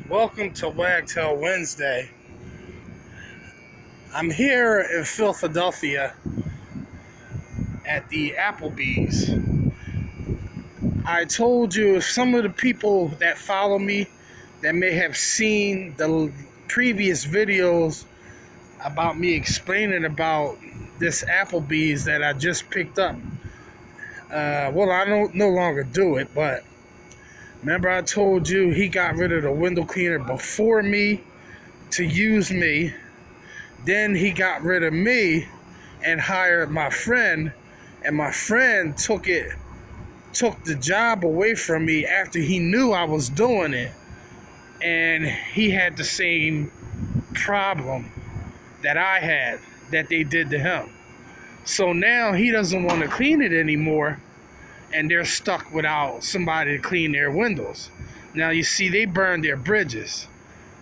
Welcome to Wagtail Wednesday. I'm here in Philadelphia at the Applebee's. I told you some of the people that follow me that may have seen the previous videos about me explaining about this Applebee's that I just picked up. I don't no longer do it, but remember I told you he got rid of the window cleaner before me to use me. Then he got rid of me and hired my friend, and my friend took the job away from me after he knew I was doing it, and he had the same problem that I had that they did to him. So now he doesn't want to clean it anymore, and they're stuck without somebody to clean their windows. Now you see, they burned their bridges.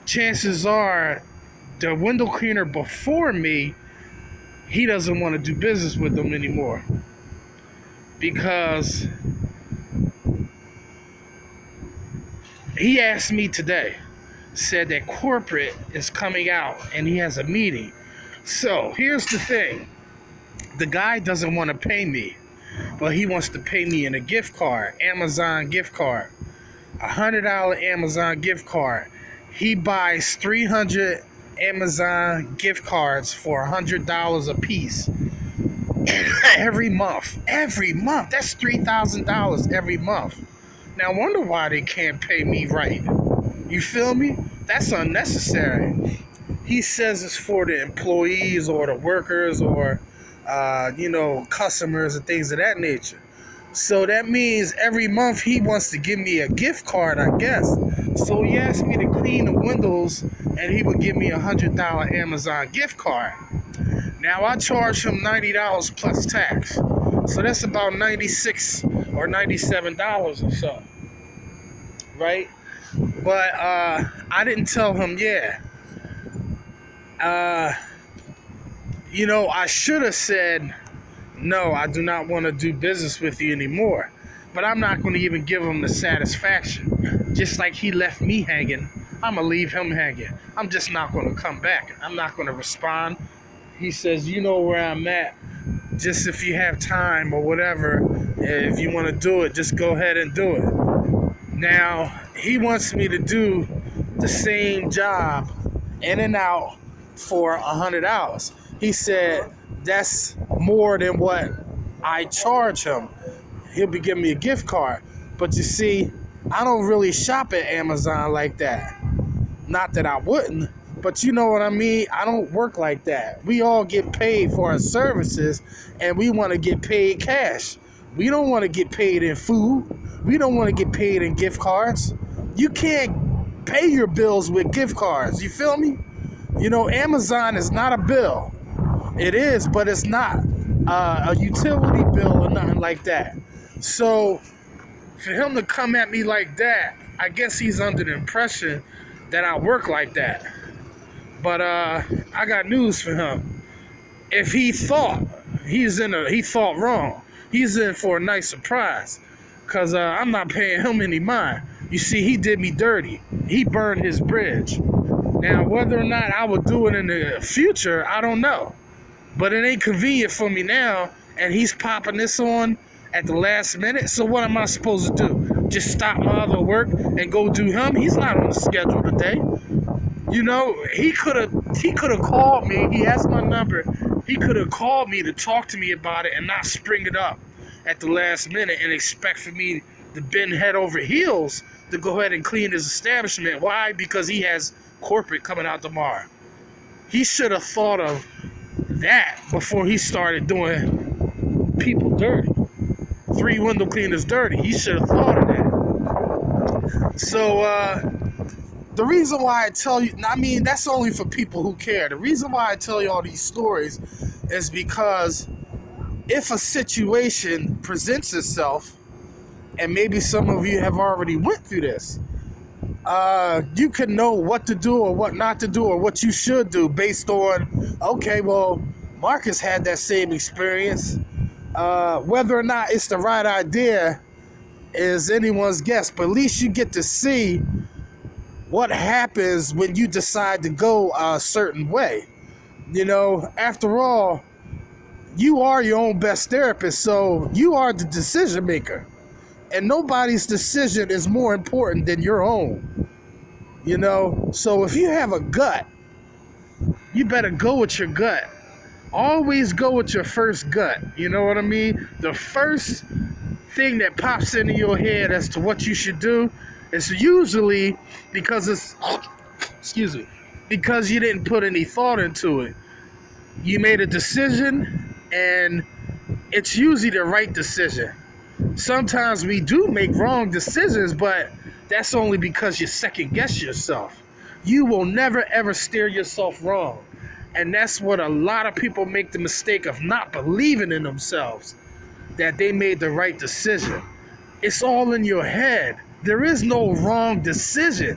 Chances are the window cleaner before me, he doesn't want to do business with them anymore, because he asked me today, said that corporate is coming out and he has a meeting. So here's the thing, the guy doesn't want to pay me, but he wants to pay me in a gift card, Amazon gift card, $100 Amazon gift card. He buys 300 Amazon gift cards for $100 a piece every month. Every month. That's $3,000 every month. Now, I wonder why they can't pay me right. You feel me? That's unnecessary. He says it's for the employees or the workers or, customers and things of that nature. So that means every month he wants to give me a gift card, I guess. So he asked me to clean the windows, and he would give me a $100 Amazon gift card. Now I charge him $90 plus tax, so that's about $96 or $97 or so, right? But I didn't tell him, I should have said, no, I do not want to do business with you anymore. But I'm not going to even give him the satisfaction. Just like he left me hanging, I'm going to leave him hanging. I'm just not going to come back. I'm not going to respond. He says, you know where I'm at. Just if you have time or whatever, if you want to do it, just go ahead and do it. Now, he wants me to do the same job in and out for $100. He said that's more than what I charge him. He'll be giving me a gift card. But you see, I don't really shop at Amazon like that. Not that I wouldn't, but you know what I mean? I don't work like that. We all get paid for our services, and we want to get paid cash. We don't want to get paid in food. We don't want to get paid in gift cards. You can't pay your bills with gift cards. You feel me? Amazon is not a bill. It is, but it's not a utility bill or nothing like that. So for him to come at me like that, I guess he's under the impression that I work like that. But I got news for him. If he thought he thought wrong. He's in for a nice surprise, because I'm not paying him any mind. You see, he did me dirty. He burned his bridge. Now, whether or not I would do it in the future, I don't know. But it ain't convenient for me now, and he's popping this on at the last minute. So what am I supposed to do? Just stop my other work and go do him? He's not on the schedule today. He could have called me. He has my number. He could have called me to talk to me about it and not spring it up at the last minute and expect for me to bend head over heels to go ahead and clean his establishment. Why? Because he has corporate coming out tomorrow. He should have thought of that before he started doing people dirty. 3 window cleaners dirty. He should have thought of that. So the reason why I tell you, that's only for people who care. The reason why I tell you all these stories is because if a situation presents itself, and maybe some of you have already went through this, you can know what to do or what not to do or what you should do based on, okay, well, Marcus had that same experience. Whether or not it's the right idea is anyone's guess, but at least you get to see what happens when you decide to go a certain way. You know, after all, you are your own best therapist, so you are the decision maker. And nobody's decision is more important than your own. You know, so if you have a gut, you better go with your gut. Always go with your first gut. You know what I mean? The first thing that pops into your head as to what you should do is usually because because you didn't put any thought into it. You made a decision, and it's usually the right decision. Sometimes we do make wrong decisions, but that's only because you second guess yourself. You will never ever steer yourself wrong. And that's what a lot of people make the mistake of not believing in themselves, that they made the right decision. It's all in your head. There is no wrong decision.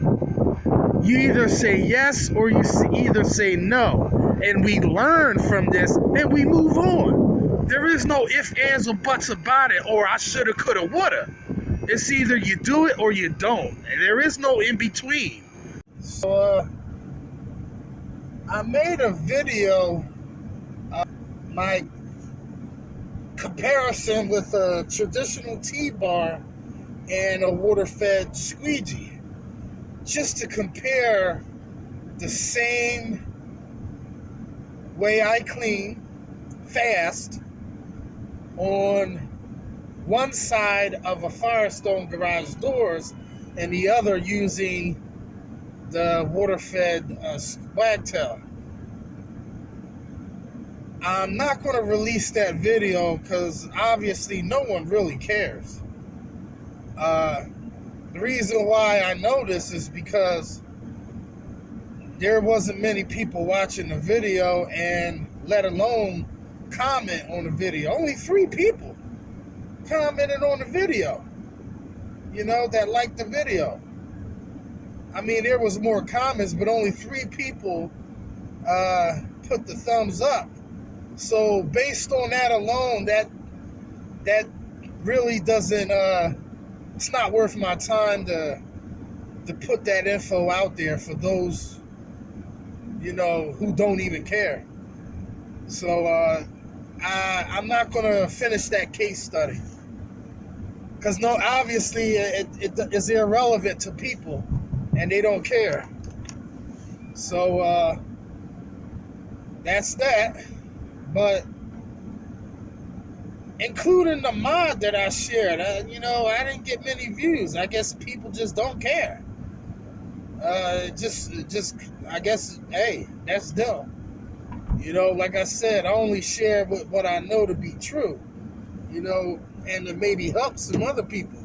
You either say yes or you either say no. And we learn from this and we move on. There is no ifs, ands, or buts about it, or I shoulda, coulda, woulda. It's either you do it or you don't. And there is no in between. So, I made a video of my comparison with a traditional tea bar and a water-fed squeegee, just to compare the same way I clean fast on one side of a Firestone garage doors and the other using the water-fed Wagtail. I'm not going to release that video because obviously no one really cares. The reason why I know this is because there wasn't many people watching the video, and let alone comment on the video. Only 3 people commented on the video, you know, that liked the video. I mean, there was more comments, but only 3 people put the thumbs up. So based on that alone, that really doesn't, it's not worth my time to put that info out there for those, you know, who don't even care. So I'm not going to finish that case study. Because no, obviously it is irrelevant to people and they don't care. So that's that. But including the mod that I shared, you know, I didn't get many views. I guess people just don't care. Just I guess, hey, that's dumb. You know, like I said, I only share what I know to be true, you know, and to maybe help some other people.